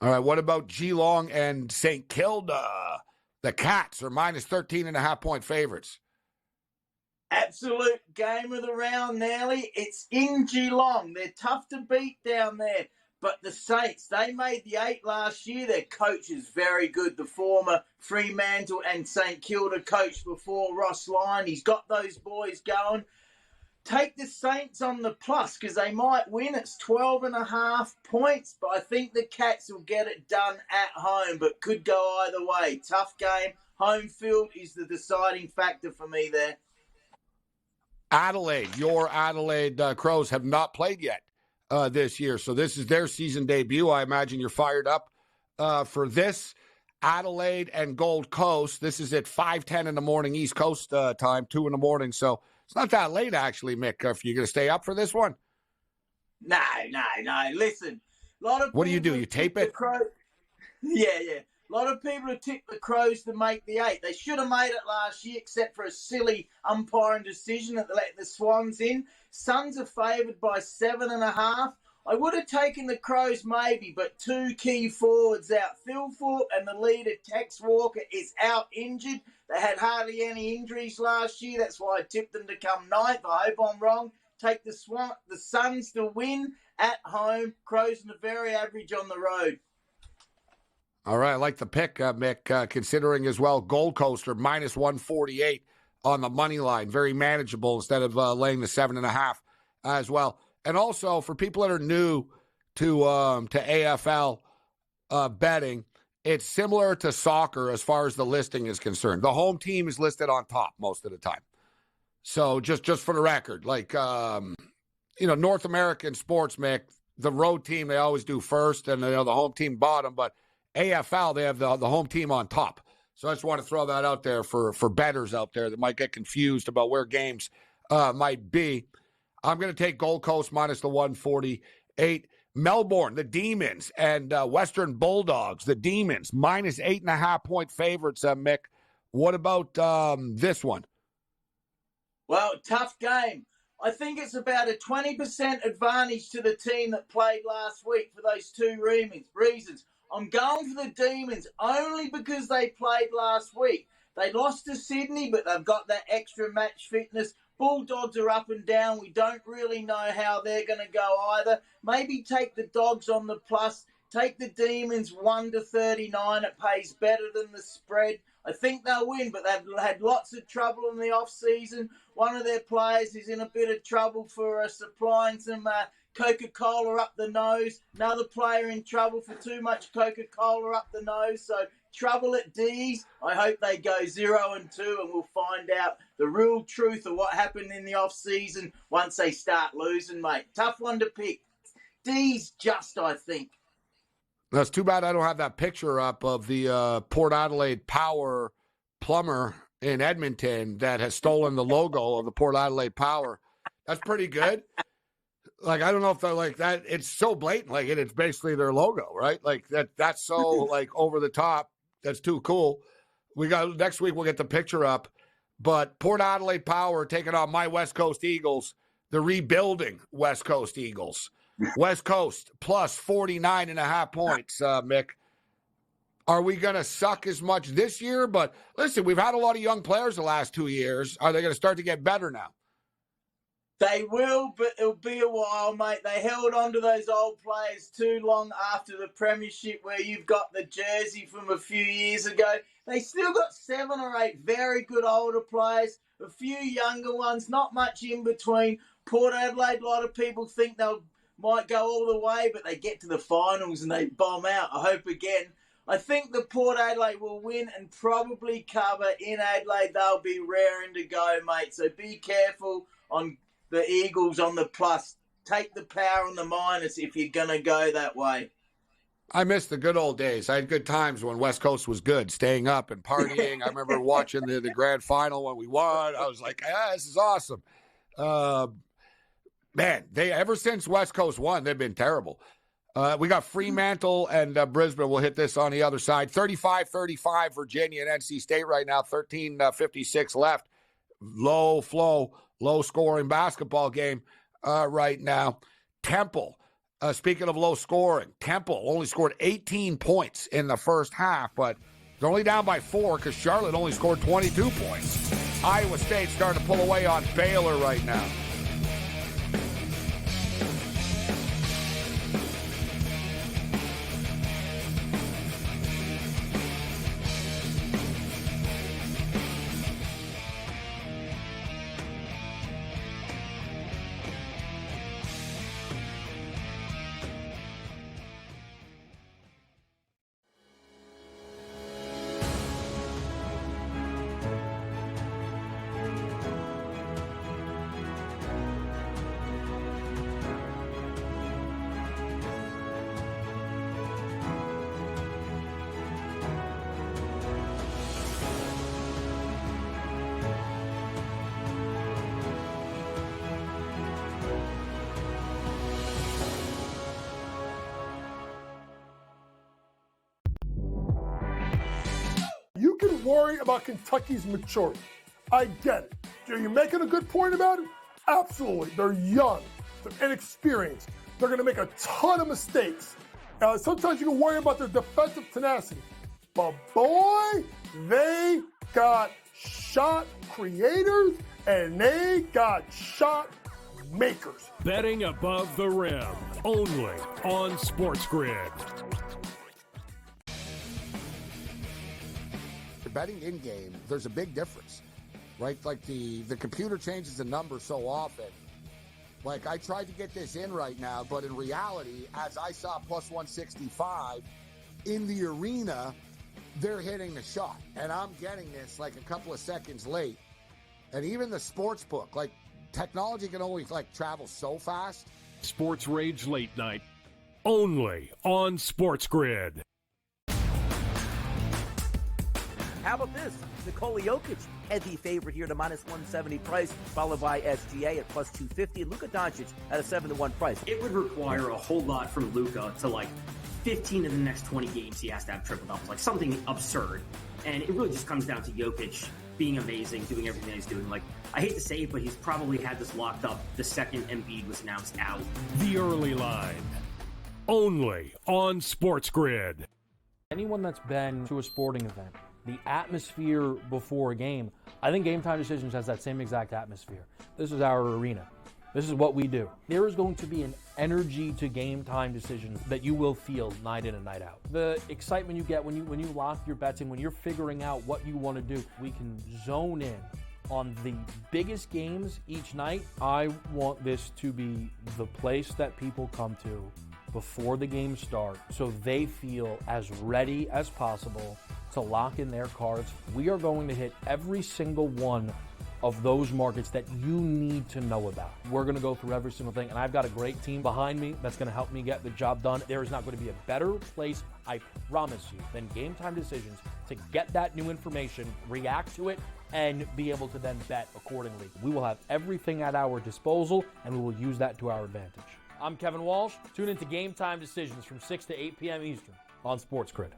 All right, what about Geelong and St. Kilda? The Cats are minus 13.5-point favorites. Absolute game of the round, Nelly. It's in Geelong. They're tough to beat down there. But the Saints, they made the 8 last year. Their coach is very good. The former Fremantle and St. Kilda coach before, Ross Lyon. He's got those boys going. Take the Saints on the plus because they might win. It's 12.5 points, but I think the Cats will get it done at home, but could go either way. Tough game. Home field is the deciding factor for me there. Adelaide, your Adelaide Crows have not played yet this year, so this is their season debut. I imagine you're fired up for this. Adelaide and Gold Coast. This is at 5:10 in the morning East Coast time, 2 in the morning, so it's not that late, actually, Mick. If you're going to stay up for this one? No. Listen, a lot of what do? You tape it? Yeah. A lot of people have tipped the Crows to make the 8. They should have made it last year, except for a silly umpiring decision that they let the Swans in. Suns are favoured by 7.5. I would have taken the Crows maybe, but 2 key forwards out. Thilthorpe and the leader, Tex Walker, is out injured. They had hardly any injuries last year. That's why I tipped them to come 9th. I hope I'm wrong. Take the Suns to win at home. Crows are very average on the road. All right, I like the pick, Mick, considering as well Gold Coast are minus 148 on the money line. Very manageable instead of laying the 7.5 as well. And also, for people that are new to AFL betting, it's similar to soccer as far as the listing is concerned. The home team is listed on top most of the time. So just for the record, like, North American sports, Mick, the road team, they always do first and, the home team bottom. But AFL, they have the home team on top. So I just want to throw that out there for bettors out there that might get confused about where games might be. I'm going to take Gold Coast minus the 148. Melbourne, the Demons, and Western Bulldogs, the Demons, minus 8.5-point favorites, Mick. What about this one? Well, tough game. I think it's about a 20% advantage to the team that played last week for those two reasons. I'm going for the Demons only because they played last week. They lost to Sydney, but they've got that extra match fitness. Bulldogs are up and down. We don't really know how they're going to go either. Maybe take the Dogs on the plus. Take the Demons 1-39. It pays better than the spread. I think they'll win, but they've had lots of trouble in the off-season. One of their players is in a bit of trouble for supplying some Coca-Cola up the nose. Another player in trouble for too much Coca-Cola up the nose. So trouble at D's. I hope they go 0-2, and we'll find out the real truth of what happened in the off-season once they start losing, mate. Tough one to pick. D's just, I think. That's too bad I don't have that picture up of the Port Adelaide Power plumber in Edmonton that has stolen the logo of the Port Adelaide Power. That's pretty good. Like, I don't know if they're like that. It's so blatant. Like, it's basically their logo, right? Like, that's so, like, over the top. That's too cool. Next week, we'll get the picture up. But Port Adelaide Power taking on my West Coast Eagles, the rebuilding West Coast Eagles. West Coast plus 49.5 points, Mick. Are we going to suck as much this year? But listen, we've had a lot of young players the last 2 years. Are they going to start to get better now? They will, but it'll be a while, mate. They held on to those old players too long after the premiership where you've got the jersey from a few years ago. They still got 7 or 8 very good older players, a few younger ones, not much in between. Port Adelaide, a lot of people think they'll might go all the way, but they get to the finals and they bomb out. I hope again. I think the Port Adelaide will win and probably cover in Adelaide. They'll be raring to go, mate. So be careful on the Eagles on the plus. Take the power on the minus if you're going to go that way. I miss the good old days. I had good times when West Coast was good, staying up and partying. I remember watching the grand final when we won. I was like, this is awesome. Man, ever since West Coast won, they've been terrible. We got Fremantle and Brisbane. We'll hit this on the other side. 35-35 Virginia and NC State right now. 13:56 left. Low flow, low scoring basketball game right now. Temple, speaking of low scoring, Temple only scored 18 points in the first half, but they're only down by 4 because Charlotte only scored 22 points. Iowa State starting to pull away on Baylor right now. You can worry about Kentucky's maturity. I get it. Are you making a good point about it? Absolutely. They're young. They're inexperienced. They're going to make a ton of mistakes. Sometimes you can worry about their defensive tenacity. But boy, they got shot creators and they got shot makers. Betting above the rim, only on SportsGrid. Betting in-game, there's a big difference, right? Like the computer changes the number so often. Like, I tried to get this in right now, but in reality, as I saw plus 165 in the arena, they're hitting the shot. And I'm getting this like a couple of seconds late. And even the sports book, like technology can only travel so fast. SportsRage Late Night, only on SportsGrid. How about this? Nikola Jokic, heavy favorite here to -170 price, followed by SGA at +250, and Luka Doncic at a 7-1 price. It would require a whole lot from Luka to 15 of the next 20 games he has to have triple doubles, something absurd. And it really just comes down to Jokic being amazing, doing everything he's doing. I hate to say it, but he's probably had this locked up the second Embiid was announced out. The early line, only on SportsGrid. Anyone that's been to a sporting event, the atmosphere before a game, I think Game Time Decisions has that same exact atmosphere. This is our arena. This is what we do. There is going to be an energy to Game Time Decisions that you will feel night in and night out. The excitement you get when you lock your bets in, when you're figuring out what you want to do, we can zone in on the biggest games each night. I want this to be the place that people come to before the games start so they feel as ready as possible to lock in their cards. We are going to hit every single one of those markets that you need to know about. We're going to go through every single thing, and I've got a great team behind me that's going to help me get the job done. There is not going to be a better place, I promise you, than Game Time Decisions to get that new information, react to it, and be able to then bet accordingly. We will have everything at our disposal, and we will use that to our advantage. I'm Kevin Walsh. Tune into Game Time Decisions from 6 to 8 p.m. Eastern on SportsGrid.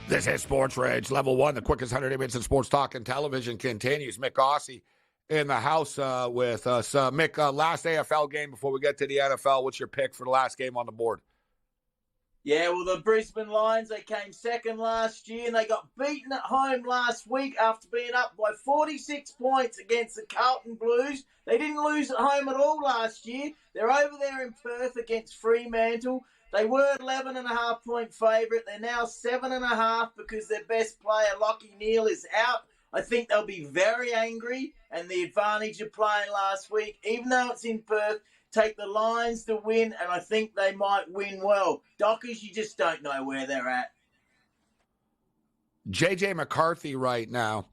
This is Sports Rage, Level 1, the quickest 100 minutes in sports talk and television continues. Mick Ossie in the house with us. Mick, last AFL game before we get to the NFL. What's your pick for the last game on the board? Yeah, well, the Brisbane Lions, they came second last year, and they got beaten at home last week after being up by 46 points against the Carlton Blues. They didn't lose at home at all last year. They're over there in Perth against Fremantle. They were 11.5-point favourite. They're now 7.5 because their best player, Lachie Neale, is out. I think they'll be very angry, and the advantage of playing last week, even though it's in Perth, take the Lions to win, and I think they might win well. Dockers, you just don't know where they're at. J.J. McCarthy right now,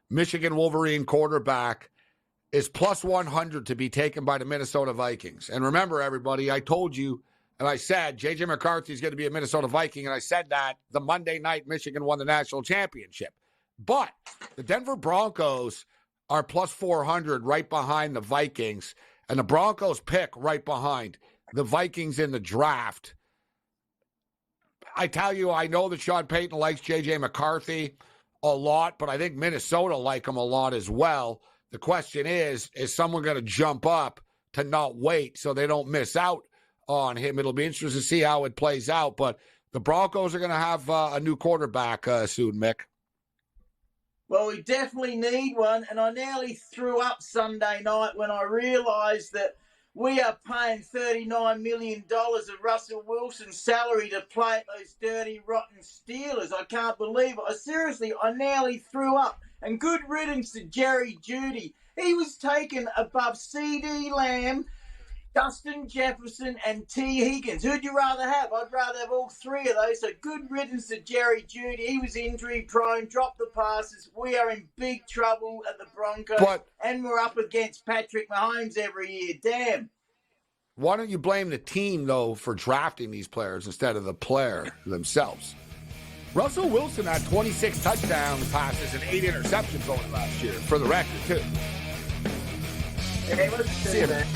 Michigan Wolverine quarterback, is plus 100 to be taken by the Minnesota Vikings. And remember, everybody, I told you, and I said J.J. McCarthy is going to be a Minnesota Viking, and I said that the Monday night Michigan won the national championship. But the Denver Broncos are plus 400 right behind the Vikings, and the Broncos pick right behind the Vikings in the draft. I tell you, I know that Sean Payton likes J.J. McCarthy a lot, but I think Minnesota like him a lot as well. The question is someone going to jump up to not wait so they don't miss out on him? It'll be interesting to see how it plays out, but the Broncos are going to have a new quarterback soon, Mick. Well, we definitely need one, and I nearly threw up Sunday night when I realised that we are paying $39 million of Russell Wilson's salary to play at those dirty, rotten Steelers. I can't believe it. I nearly threw up. And good riddance to Jerry Jeudy. He was taken above C.D. Lamb, Justin Jefferson, and T. Higgins. Who'd you rather have? I'd rather have all three of those. So good riddance to Jerry Jeudy. He was injury prone, dropped the passes. We are in big trouble at the Broncos, and we're up against Patrick Mahomes every year. Damn. Why don't you blame the team, though, for drafting these players instead of the player themselves? Russell Wilson had 26 touchdown passes and 8 interceptions over last year, for the record, too. Hey, let's see that.